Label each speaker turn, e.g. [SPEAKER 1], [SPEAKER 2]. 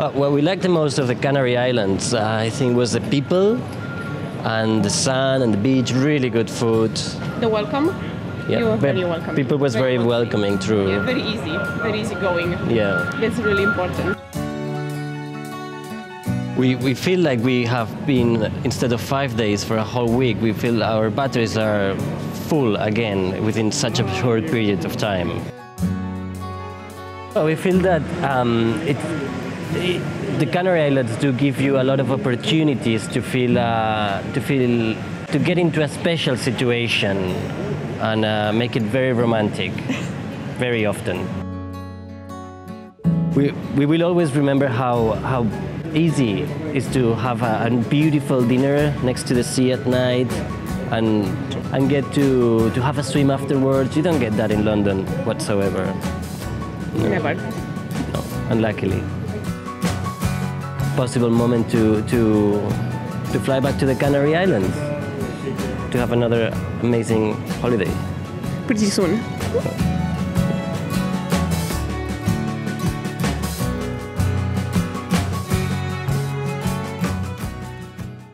[SPEAKER 1] What we liked the most of the Canary Islands, I think, was the people and the sun and the beach, really good food.
[SPEAKER 2] The welcome?
[SPEAKER 1] Yeah,
[SPEAKER 2] You were very welcoming.
[SPEAKER 1] People was very welcoming, true.
[SPEAKER 2] Yeah, very easy going.
[SPEAKER 1] Yeah.
[SPEAKER 2] That's really important.
[SPEAKER 1] We feel like we have been, instead of 5 days, for a whole week, we feel our batteries are full again within such a short period of time. We feel that the Canary Islands do give you a lot of opportunities to get into a special situation and make it very romantic, very often. We will always remember how easy it is to have a beautiful dinner next to the sea at night and get to have a swim afterwards. You don't get that in London whatsoever. No.
[SPEAKER 2] Never.
[SPEAKER 1] No, unluckily. Possible moment to fly back to the Canary Islands to have another amazing holiday.
[SPEAKER 2] Pretty soon.